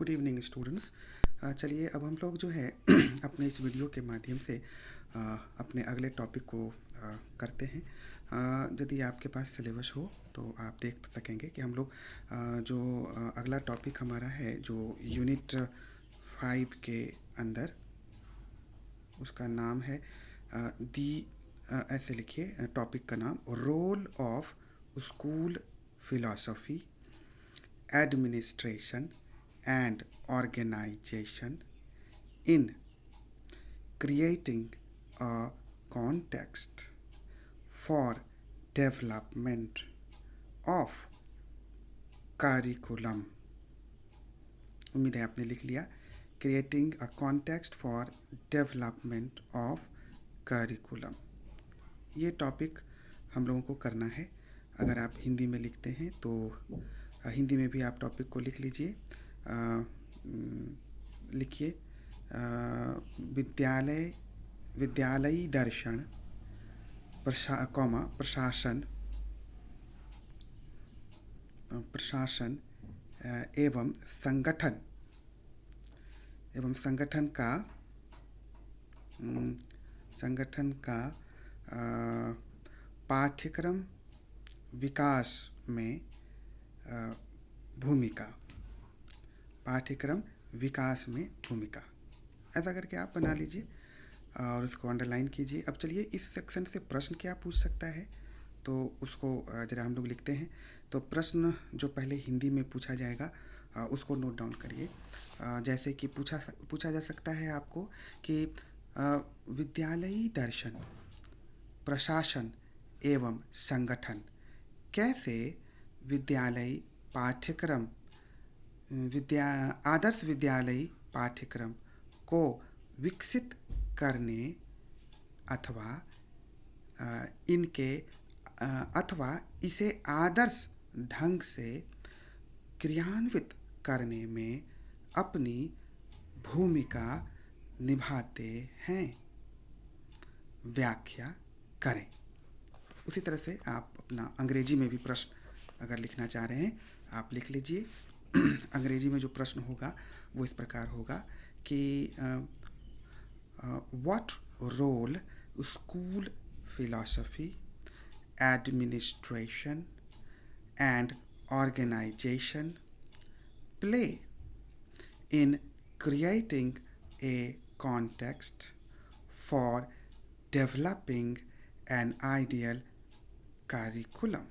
Good evening students. चलिए अब हम लोग जो है अपने इस वीडियो के माध्यम से अपने अगले टॉपिक को करते हैं। यदि आपके पास सिलेबस हो तो आप देख सकेंगे कि हम लोग जो अगला टॉपिक हमारा है जो यूनिट 5 के अंदर उसका नाम है दी ऐसे लिखिए टॉपिक का नाम role of school philosophy administration and organization in creating a context for development of curriculum। उम्मीद है आपने लिख लिया। Creating a context for development of curriculum, ये टॉपिक हम लोगों को करना है। अगर आप हिंदी में लिखते हैं तो हिंदी में भी आप टॉपिक को लिख लीजिए। लिखिए विद्यालय विद्यालयी दर्शन प्रशासन प्रशासन एवं संगठन का पाठ्यक्रम विकास में भूमिका। पाठ्यक्रम विकास में भूमिका, ऐसा करके आप बना लीजिए और उसको अंडरलाइन कीजिए। अब चलिए इस सेक्शन से प्रश्न क्या पूछ सकता है तो उसको ज़रा हम लोग लिखते हैं। तो प्रश्न जो पहले हिंदी में पूछा जाएगा उसको नोट डाउन करिए। जैसे कि पूछा जा सकता है आपको कि विद्यालयी दर्शन प्रशासन एवं संगठन कैसे विद्यालयी पाठ्यक्रम आदर्श विद्यालयी पाठ्यक्रम को विकसित करने अथवा अथवा इसे आदर्श ढंग से क्रियान्वित करने में अपनी भूमिका निभाते हैं, व्याख्या करें। उसी तरह से आप अपना अंग्रेजी में भी प्रश्न अगर लिखना चाह रहे हैं आप लिख लीजिए। अंग्रेजी में जो प्रश्न होगा वो इस प्रकार होगा कि what role school philosophy administration and organization play in creating a context for developing an ideal curriculum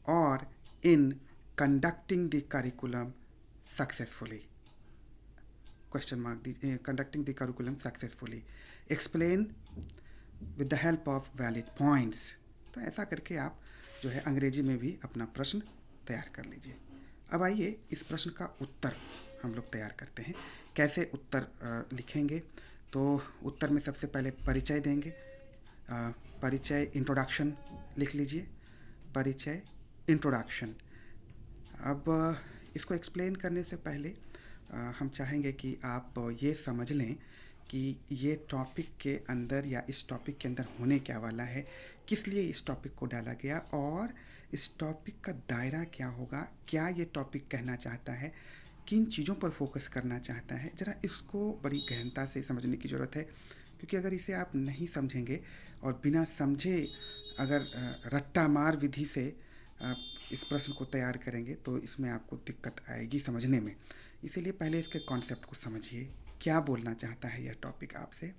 or in conducting the curriculum successfully। Question mark दीजिए। conducting the curriculum successfully, explain with the help of valid points। तो ऐसा करके आप जो है अंग्रेजी में भी अपना प्रश्न तैयार कर लीजिए। अब आइए इस प्रश्न का उत्तर हम लोग तैयार करते हैं। कैसे उत्तर लिखेंगे तो उत्तर में सबसे पहले परिचय देंगे। परिचय इंट्रोडक्शन लिख लीजिए। परिचय इंट्रोडक्शन। अब इसको एक्सप्लेन करने से पहले हम चाहेंगे कि आप ये समझ लें कि ये टॉपिक के अंदर या इस टॉपिक के अंदर होने क्या वाला है, किस लिए इस टॉपिक को डाला गया और इस टॉपिक का दायरा क्या होगा, क्या ये टॉपिक कहना चाहता है, किन चीज़ों पर फोकस करना चाहता है। ज़रा इसको बड़ी गहनता से समझने की ज़रूरत है, क्योंकि अगर इसे आप नहीं समझेंगे और बिना समझे अगर रट्टा मार विधि से इस प्रश्न को तैयार करेंगे तो इसमें आपको दिक्कत आएगी समझने में। इसीलिए पहले इसके कॉन्सेप्ट को समझिए, क्या बोलना चाहता है यह टॉपिक आपसे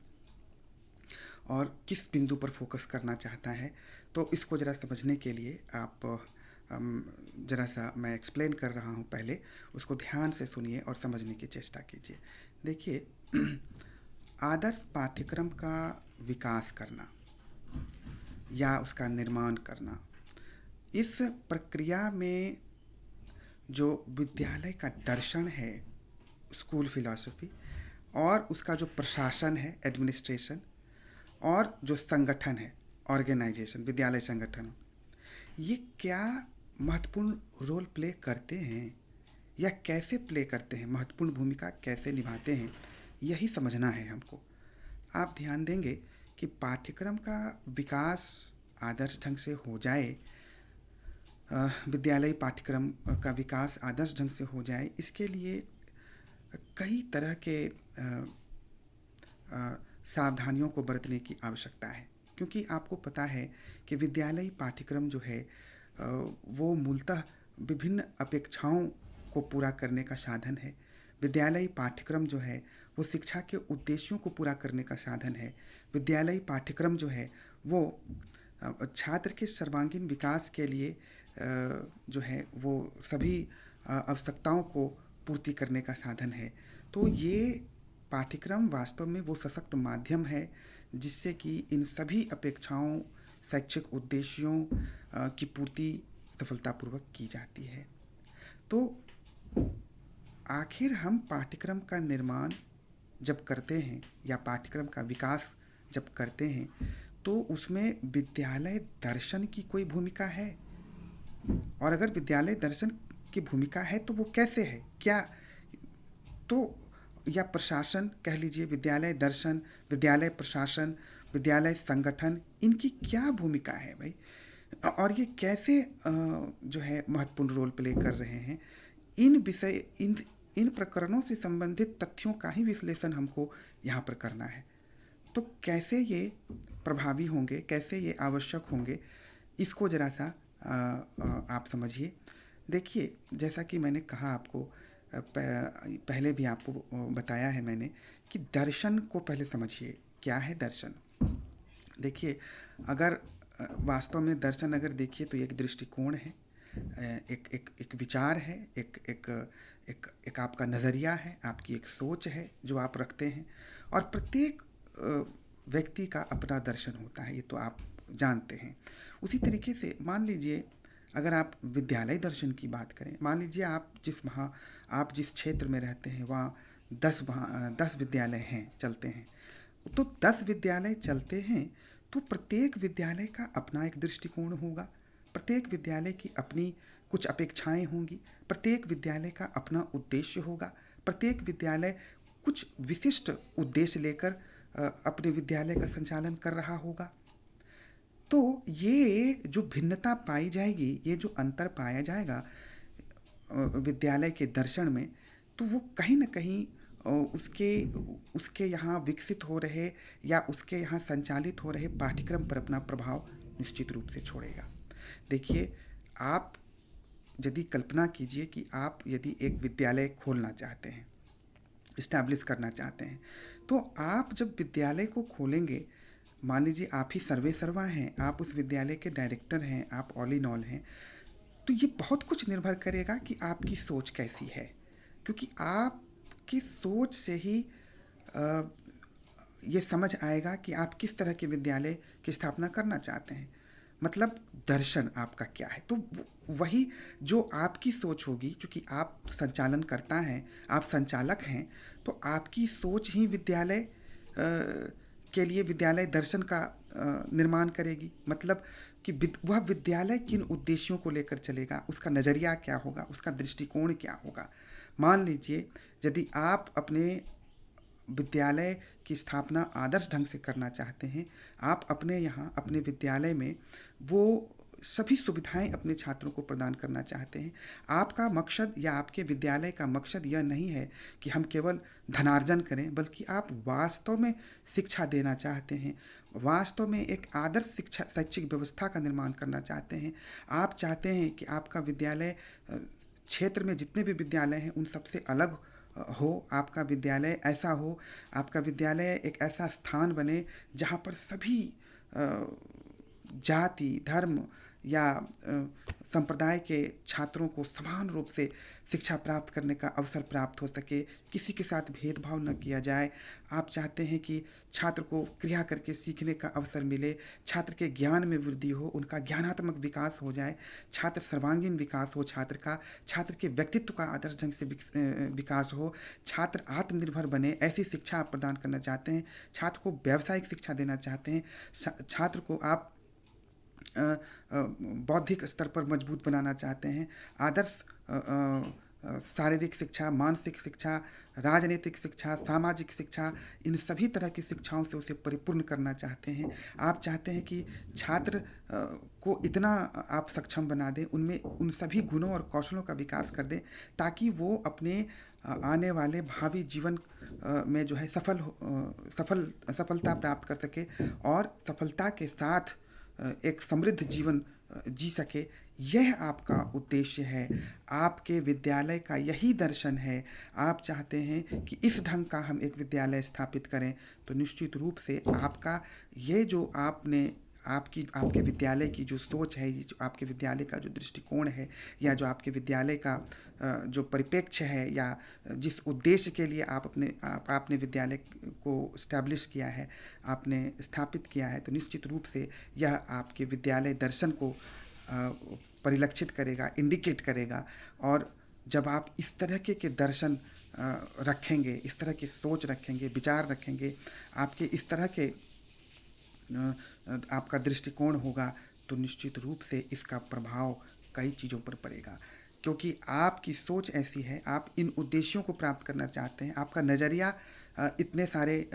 और किस बिंदु पर फोकस करना चाहता है। तो इसको ज़रा समझने के लिए आप ज़रा सा मैं एक्सप्लेन कर रहा हूँ, पहले उसको ध्यान से सुनिए और समझने की चेष्टा कीजिए। देखिए आदर्श पाठ्यक्रम का विकास करना या उसका निर्माण करना, इस प्रक्रिया में जो विद्यालय का दर्शन है स्कूल फिलॉसफी और उसका जो प्रशासन है एडमिनिस्ट्रेशन और जो संगठन है ऑर्गेनाइजेशन विद्यालय संगठन, ये क्या महत्वपूर्ण रोल प्ले करते हैं या कैसे प्ले करते हैं, महत्वपूर्ण भूमिका कैसे निभाते हैं, यही समझना है हमको। आप ध्यान देंगे कि पाठ्यक्रम का विकास आदर्श ढंग से हो जाए, विद्यालयी पाठ्यक्रम का विकास आदर्श ढंग से हो जाए, इसके लिए कई तरह के सावधानियों को बरतने की आवश्यकता है, क्योंकि आपको पता है कि विद्यालयी पाठ्यक्रम जो है वो मूलतः विभिन्न अपेक्षाओं को पूरा करने का साधन है। विद्यालयी पाठ्यक्रम जो है वो शिक्षा के उद्देश्यों को पूरा करने का साधन है। विद्यालयी पाठ्यक्रम जो है वो छात्र के सर्वांगीण विकास के लिए जो है वो सभी आवश्यकताओं को पूर्ति करने का साधन है। तो ये पाठ्यक्रम वास्तव में वो सशक्त माध्यम है जिससे कि इन सभी अपेक्षाओं, शैक्षिक उद्देश्यों की पूर्ति सफलतापूर्वक की जाती है। तो आखिर हम पाठ्यक्रम का निर्माण जब करते हैं या पाठ्यक्रम का विकास जब करते हैं तो उसमें विद्यालय दर्शन की कोई भूमिका है, और अगर विद्यालय दर्शन की भूमिका है तो वो कैसे है, क्या तो या प्रशासन कह लीजिए, विद्यालय दर्शन, विद्यालय प्रशासन, विद्यालय संगठन, इनकी क्या भूमिका है भाई, और ये कैसे जो है महत्वपूर्ण रोल प्ले कर रहे हैं। इन प्रकरणों से संबंधित तथ्यों का ही विश्लेषण हमको यहाँ पर करना है। तो कैसे ये प्रभावी होंगे, कैसे ये आवश्यक होंगे, इसको ज़रा सा आप समझिए। देखिए, जैसा कि मैंने कहा आपको, पहले भी आपको बताया है मैंने कि दर्शन को पहले समझिए। क्या है दर्शन? देखिए, अगर वास्तव में दर्शन अगर देखिए तो एक दृष्टिकोण है, एक विचार है, एक आपका नज़रिया है, आपकी एक सोच है जो आप रखते हैं, और प्रत्येक व्यक्ति का अपना दर्शन होता है, ये तो आप जानते हैं। उसी तरीके से मान लीजिए अगर आप विद्यालय दर्शन की बात करें, मान लीजिए आप जिस क्षेत्र में रहते हैं वहाँ 10 विद्यालय हैं, चलते हैं, तो 10 विद्यालय चलते हैं तो प्रत्येक विद्यालय का अपना एक दृष्टिकोण होगा, प्रत्येक विद्यालय की अपनी कुछ अपेक्षाएं होंगी, प्रत्येक विद्यालय का अपना उद्देश्य होगा, प्रत्येक विद्यालय कुछ विशिष्ट उद्देश्य लेकर अपने विद्यालय का संचालन कर रहा होगा। तो ये जो भिन्नता पाई जाएगी, ये जो अंतर पाया जाएगा विद्यालय के दर्शन में, तो वो कहीं ना कहीं उसके यहाँ विकसित हो रहे या उसके यहाँ संचालित हो रहे पाठ्यक्रम पर अपना प्रभाव निश्चित रूप से छोड़ेगा। देखिए, आप यदि कल्पना कीजिए कि आप यदि एक विद्यालय खोलना चाहते हैं, इस्टेब्लिश करना चाहते हैं, तो आप जब विद्यालय को खोलेंगे, मान लीजिए आप ही सर्वे सर्वा हैं, आप उस विद्यालय के डायरेक्टर हैं, आप ऑल इन ऑल हैं, तो ये बहुत कुछ निर्भर करेगा कि आपकी सोच कैसी है, क्योंकि आपकी सोच से ही ये समझ आएगा कि आप किस तरह के विद्यालय की स्थापना करना चाहते हैं। मतलब दर्शन आपका क्या है, तो वही जो आपकी सोच होगी, क्योंकि आप संचालन करता हैं, आप संचालक हैं, तो आपकी सोच ही विद्यालय के लिए विद्यालय दर्शन का निर्माण करेगी। मतलब कि वह विद्यालय किन उद्देश्यों को लेकर चलेगा, उसका नज़रिया क्या होगा, उसका दृष्टिकोण क्या होगा। मान लीजिए यदि आप अपने विद्यालय की स्थापना आदर्श ढंग से करना चाहते हैं, आप अपने यहाँ अपने विद्यालय में वो सभी सुविधाएं अपने छात्रों को प्रदान करना चाहते हैं। आपका मकसद या आपके विद्यालय का मकसद यह नहीं है कि हम केवल धनार्जन करें, बल्कि आप वास्तव में शिक्षा देना चाहते हैं, वास्तव में एक आदर्श शिक्षा शैक्षिक व्यवस्था का निर्माण करना चाहते हैं। आप चाहते हैं कि आपका विद्यालय क्षेत्र में जितने भी विद्यालय हैं उन सबसे अलग हो, आपका विद्यालय ऐसा हो, आपका विद्यालय एक ऐसा स्थान बने जहाँ पर सभी जाति, धर्म या संप्रदाय के छात्रों को समान रूप से शिक्षा प्राप्त करने का अवसर प्राप्त हो सके, किसी के साथ भेदभाव न किया जाए। आप चाहते हैं कि छात्र को क्रिया करके सीखने का अवसर मिले, छात्र के ज्ञान में वृद्धि हो, उनका ज्ञानात्मक विकास हो जाए, छात्र सर्वांगीण विकास हो छात्र के व्यक्तित्व का आदर्श ढंग से विकास हो, छात्र आत्मनिर्भर बने, ऐसी शिक्षा आप प्रदान करना चाहते हैं। छात्र को व्यावसायिक शिक्षा देना चाहते हैं, छात्र को आप बौद्धिक स्तर पर मजबूत बनाना चाहते हैं। आदर्श शारीरिक शिक्षा, मानसिक शिक्षा, राजनीतिक शिक्षा, सामाजिक शिक्षा, इन सभी तरह की शिक्षाओं से उसे परिपूर्ण करना चाहते हैं। आप चाहते हैं कि छात्र को इतना आप सक्षम बना दें, उनमें उन सभी गुणों और कौशलों का विकास कर दें ताकि वो अपने आने वाले भावी जीवन में जो है सफलता प्राप्त कर सके और सफलता के साथ एक समृद्ध जीवन जी सके। यह आपका उद्देश्य है, आपके विद्यालय का यही दर्शन है। आप चाहते हैं कि इस ढंग का हम एक विद्यालय स्थापित करें, तो निश्चित रूप से आपका ये जो आपने आपके विद्यालय की जो सोच है, ये जो आपके विद्यालय का जो दृष्टिकोण है, या जो आपके विद्यालय का जो परिप्रेक्ष्य है, या जिस उद्देश्य के लिए आपने विद्यालय को स्टैब्लिश किया है, आपने स्थापित किया है, तो निश्चित रूप से यह आपके विद्यालय दर्शन को परिलक्षित करेगा, इंडिकेट करेगा। और जब आप इस तरह के दर्शन रखेंगे, इस तरह की सोच रखेंगे, विचार रखेंगे, आपके इस तरह के आपका दृष्टिकोण होगा, तो निश्चित रूप से इसका प्रभाव कई चीज़ों पर पड़ेगा। क्योंकि आपकी सोच ऐसी है, आप इन उद्देश्यों को प्राप्त करना चाहते हैं, आपका नज़रिया इतने सारे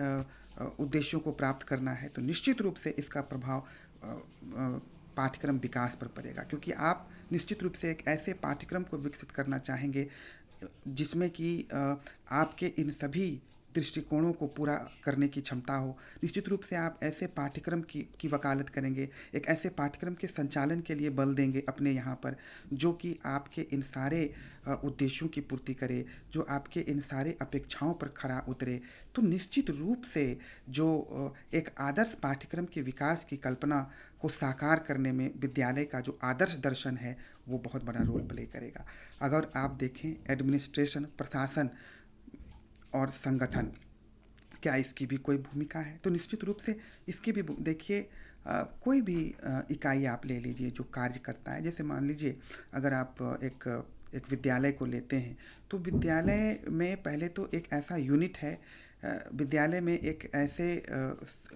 उद्देश्यों को प्राप्त करना है, तो निश्चित रूप से इसका प्रभाव पाठ्यक्रम विकास पर पड़ेगा। क्योंकि आप निश्चित रूप से एक ऐसे पाठ्यक्रम को विकसित करना चाहेंगे जिसमें कि आपके इन सभी दृष्टिकोणों को पूरा करने की क्षमता हो। निश्चित रूप से आप ऐसे पाठ्यक्रम की वकालत करेंगे, एक ऐसे पाठ्यक्रम के संचालन के लिए बल देंगे अपने यहाँ पर, जो कि आपके इन सारे उद्देश्यों की पूर्ति करे, जो आपके इन सारे अपेक्षाओं पर खरा उतरे। तो निश्चित रूप से जो एक आदर्श पाठ्यक्रम के विकास की कल्पना को साकार करने में विद्यालय का जो आदर्श दर्शन है, वो बहुत बड़ा रोल प्ले करेगा। अगर आप देखें एडमिनिस्ट्रेशन, प्रशासन और संगठन, क्या इसकी भी कोई भूमिका है? तो निश्चित रूप से इसकी भी देखिए, कोई भी इकाई आप ले लीजिए जो कार्य करता है। जैसे मान लीजिए अगर आप एक विद्यालय को लेते हैं, तो विद्यालय में पहले तो एक ऐसा यूनिट है, विद्यालय में एक ऐसे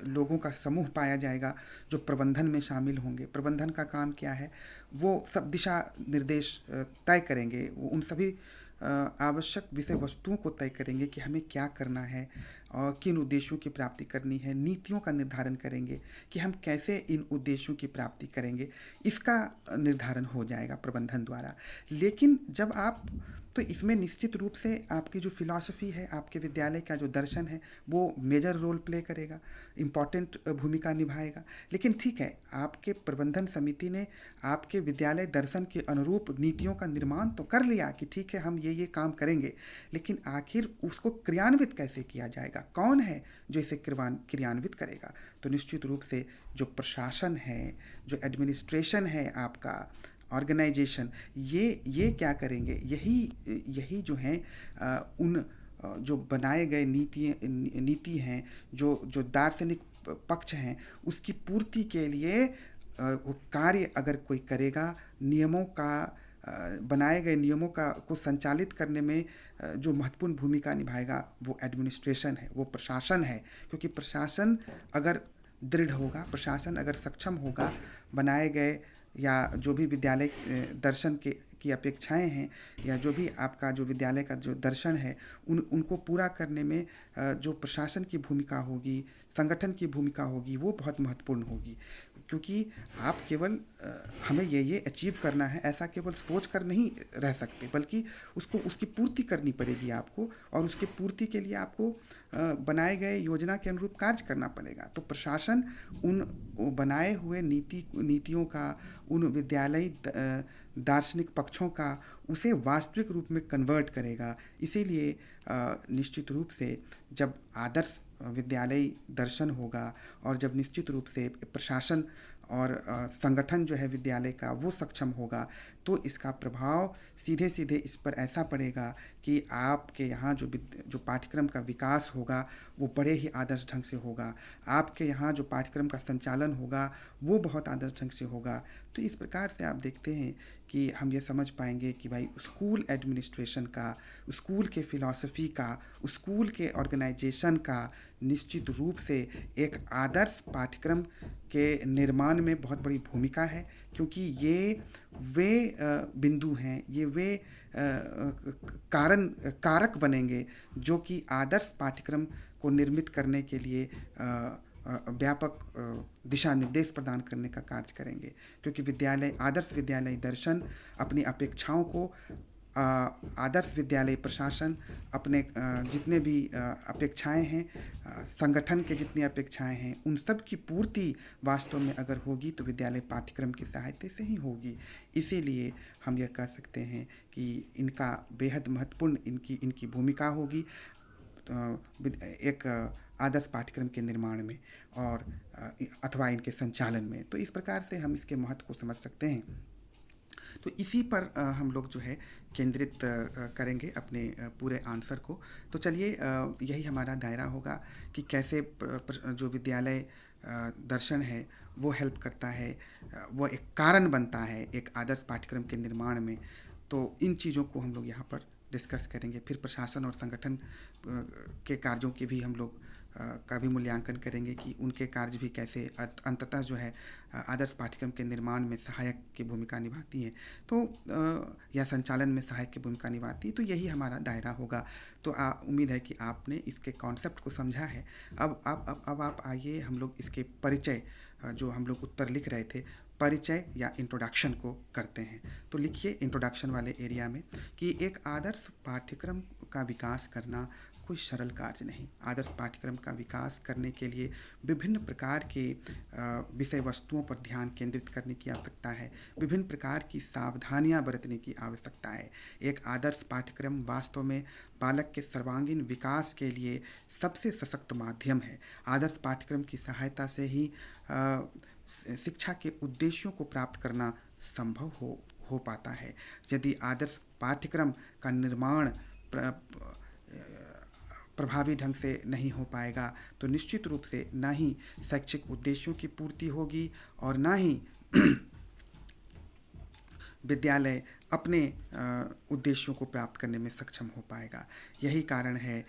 लोगों का समूह पाया जाएगा जो प्रबंधन में शामिल होंगे। प्रबंधन का काम क्या है? वो सब दिशा निर्देश तय करेंगे, वो उन सभी आवश्यक विषय वस्तुओं को तय करेंगे कि हमें क्या करना है और किन उद्देश्यों की प्राप्ति करनी है। नीतियों का निर्धारण करेंगे कि हम कैसे इन उद्देश्यों की प्राप्ति करेंगे, इसका निर्धारण हो जाएगा प्रबंधन द्वारा। लेकिन जब आप, तो इसमें निश्चित रूप से आपकी जो फिलॉसफी है, आपके विद्यालय का जो दर्शन है, वो मेजर रोल प्ले करेगा, इम्पॉर्टेंट भूमिका निभाएगा। लेकिन ठीक है, आपके प्रबंधन समिति ने आपके विद्यालय दर्शन के अनुरूप नीतियों का निर्माण तो कर लिया कि ठीक है हम ये काम करेंगे, लेकिन आखिर उसको क्रियान्वित कैसे किया जाएगा? कौन है जो इसे क्रियान्वित करेगा? तो निश्चित रूप से जो प्रशासन है, जो एडमिनिस्ट्रेशन है, आपका ऑर्गेनाइजेशन, ये क्या करेंगे? यही जो है उन जो बनाए गए नीति हैं, जो दार्शनिक पक्ष हैं, उसकी पूर्ति के लिए वो कार्य अगर कोई करेगा, नियमों का बनाए गए नियमों को संचालित करने में जो महत्वपूर्ण भूमिका निभाएगा, वो एडमिनिस्ट्रेशन है, वो प्रशासन है। क्योंकि प्रशासन अगर दृढ़ होगा, प्रशासन अगर सक्षम होगा, बनाए गए या जो भी विद्यालय दर्शन की अपेक्षाएं हैं, या जो भी आपका जो विद्यालय का जो दर्शन है, उनको पूरा करने में जो प्रशासन की भूमिका होगी, संगठन की भूमिका होगी, वो बहुत महत्वपूर्ण होगी। क्योंकि आप केवल हमें ये अचीव करना है, ऐसा केवल सोच कर नहीं रह सकते, बल्कि उसकी पूर्ति करनी पड़ेगी आपको, और उसकी पूर्ति के लिए आपको बनाए गए योजना के अनुरूप कार्य करना पड़ेगा। तो प्रशासन उन बनाए हुए नीतियों का, उन विद्यालय दार्शनिक पक्षों का, उसे वास्तविक रूप में कन्वर्ट करेगा। इसीलिए निश्चित रूप से जब आदर्श विद्यालय दर्शन होगा, और जब निश्चित रूप से प्रशासन और संगठन जो है विद्यालय का वो सक्षम होगा, तो इसका प्रभाव सीधे सीधे इस पर ऐसा पड़ेगा कि आपके यहाँ जो पाठ्यक्रम का विकास होगा, वो बड़े ही आदर्श ढंग से होगा। आपके यहाँ जो पाठ्यक्रम का संचालन होगा, वो बहुत आदर्श ढंग से होगा। तो इस प्रकार से आप देखते हैं कि हम ये समझ पाएंगे कि भाई स्कूल एडमिनिस्ट्रेशन का, स्कूल के फिलॉसफी का, स्कूल के ऑर्गेनाइजेशन का निश्चित रूप से एक आदर्श पाठ्यक्रम के निर्माण में बहुत बड़ी भूमिका है। क्योंकि ये वे बिंदु हैं, ये वे कारक बनेंगे जो कि आदर्श पाठ्यक्रम को निर्मित करने के लिए व्यापक दिशा निर्देश प्रदान करने का कार्य करेंगे। क्योंकि आदर्श विद्यालय दर्शन अपनी अपेक्षाओं को आदर्श विद्यालय प्रशासन अपने जितने भी अपेक्षाएं हैं, संगठन के जितनी अपेक्षाएं हैं, उन सब की पूर्ति वास्तव में अगर होगी तो विद्यालय पाठ्यक्रम की सहायता से ही होगी। इसीलिए हम यह कह सकते हैं कि इनका बेहद महत्वपूर्ण इनकी इनकी भूमिका होगी एक आदर्श पाठ्यक्रम के निर्माण में और अथवा इनके संचालन में। तो इस प्रकार से हम इसके महत्व को समझ सकते हैं। तो इसी पर हम लोग जो है केंद्रित करेंगे अपने पूरे आंसर को। तो चलिए यही हमारा दायरा होगा कि कैसे जो विद्यालय दर्शन है वो हेल्प करता है, वो एक कारण बनता है एक आदर्श पाठ्यक्रम के निर्माण में। तो इन चीज़ों को हम लोग यहाँ पर डिस्कस करेंगे। फिर प्रशासन और संगठन के कार्यों के भी हम लोग का भी मूल्यांकन करेंगे कि उनके कार्य भी कैसे अंततः जो है आदर्श पाठ्यक्रम के निर्माण में सहायक की भूमिका निभाती हैं, तो या संचालन में सहायक की भूमिका निभाती है। तो यही हमारा दायरा होगा। तो उम्मीद है कि आपने इसके कॉन्सेप्ट को समझा है। अब आप आइए हम लोग इसके परिचय, जो हम लोग उत्तर लिख रहे थे, परिचय या इंट्रोडक्शन को करते हैं। तो लिखिए इंट्रोडक्शन वाले एरिया में कि एक आदर्श पाठ्यक्रम का विकास करना कोई सरल कार्य नहीं। आदर्श पाठ्यक्रम का विकास करने के लिए विभिन्न प्रकार के विषय वस्तुओं पर ध्यान केंद्रित करने की आवश्यकता है, विभिन्न प्रकार की सावधानियां बरतने की आवश्यकता है। एक आदर्श पाठ्यक्रम वास्तव में बालक के सर्वांगीण विकास के लिए सबसे सशक्त माध्यम है। आदर्श पाठ्यक्रम की सहायता से ही शिक्षा के उद्देश्यों को प्राप्त करना संभव हो पाता है। यदि आदर्श पाठ्यक्रम का निर्माण प्रभावी ढंग से नहीं हो पाएगा तो निश्चित रूप से ना ही शैक्षिक उद्देश्यों की पूर्ति होगी और ना ही विद्यालय अपने उद्देश्यों को प्राप्त करने में सक्षम हो पाएगा। यही कारण है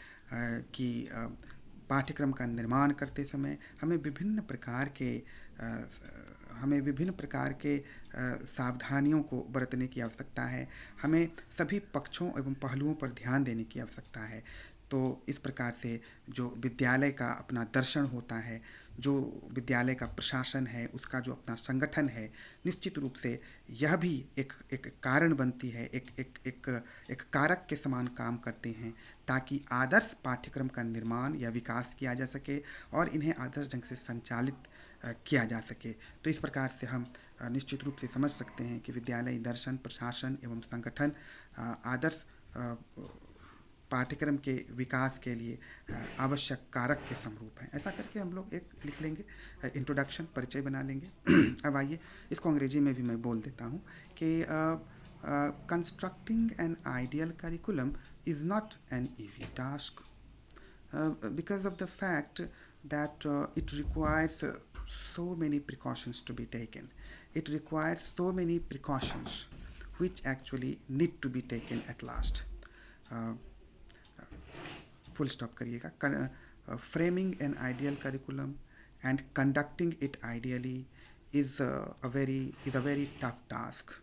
कि पाठ्यक्रम का निर्माण करते समय हमें विभिन्न प्रकार के सावधानियों को बरतने की आवश्यकता है। हमें सभी पक्षों एवं पहलुओं पर ध्यान देने की आवश्यकता है। तो इस प्रकार से जो विद्यालय का अपना दर्शन होता है, जो विद्यालय का प्रशासन है, उसका जो अपना संगठन है, निश्चित रूप से यह भी एक कारण बनती है, एक कारक के समान काम करते हैं ताकि आदर्श पाठ्यक्रम का निर्माण या विकास किया जा सके और इन्हें आदर्श ढंग से संचालित किया जा सके। तो इस प्रकार से हम निश्चित रूप से समझ सकते हैं कि विद्यालय दर्शन, प्रशासन एवं संगठन आदर्श पाठ्यक्रम के विकास के लिए आवश्यक कारक के समरूप हैं। ऐसा करके हम लोग एक लिख लेंगे इंट्रोडक्शन, परिचय बना लेंगे। अब आइए इसको अंग्रेजी में भी मैं बोल देता हूँ कि constructing an ideal curriculum is not an easy task because of the fact that it requires so many precautions to be taken. It requires so many precautions which actually need to be taken at last. Full stop करिएगा. Framing an ideal curriculum and conducting it ideally is a very tough task.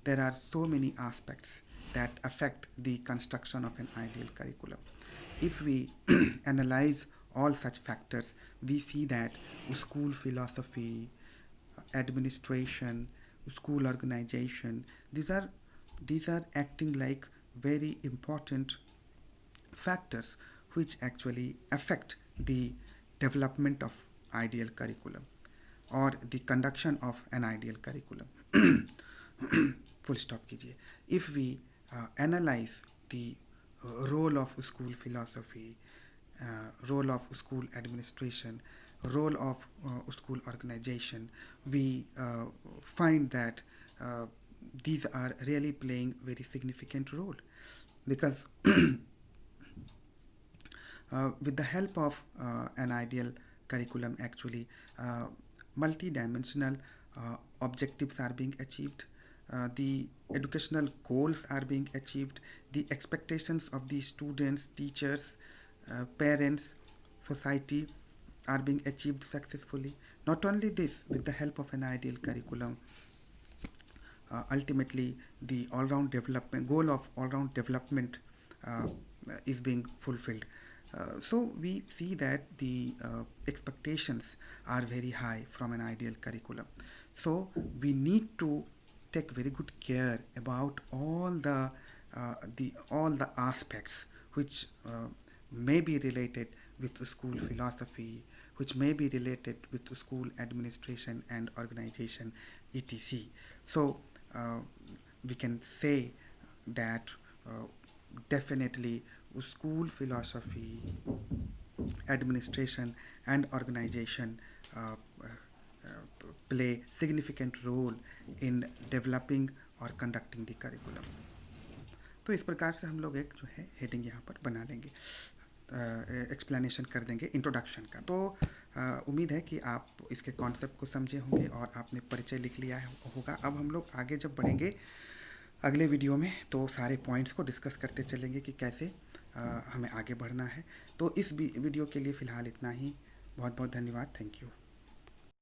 There are so many aspects that affect the construction of an ideal curriculum. If we analyze all such factors, we see that school philosophy, administration, school organization, these are acting like very important factors which actually affect the development of ideal curriculum or the conduction of an ideal curriculum. Full stop कीजिए. If we analyze the role of school philosophy, role of school administration, role of school organization, we find that these are really playing very significant role because with the help of an ideal curriculum, actually multi-dimensional objectives are being achieved, the educational goals are being achieved, the expectations of the students, teachers, parents, society are being achieved successfully. Not only this, with the help of an ideal curriculum, ultimately the all-round development goal of all-round development is being fulfilled. So we see that the expectations are very high from an ideal curriculum. So we need to take very good care about all the aspects which may be related with school philosophy, which may be related with school administration and organization, etc. So we can say that definitely school philosophy, administration and organization uh, play significant role in developing or conducting the curriculum. तो इस प्रकार से हम लोग एक जो है heading यहाँ पर बना लेंगे, एक्सप्लेनेशन कर देंगे इंट्रोडक्शन का। तो उम्मीद है कि आप इसके कॉन्सेप्ट को समझे होंगे और आपने परिचय लिख लिया होगा। अब हम लोग आगे जब बढ़ेंगे अगले वीडियो में तो सारे पॉइंट्स को डिस्कस करते चलेंगे कि कैसे हमें आगे बढ़ना है। तो इस वीडियो के लिए फ़िलहाल इतना ही। बहुत बहुत धन्यवाद। Thank you.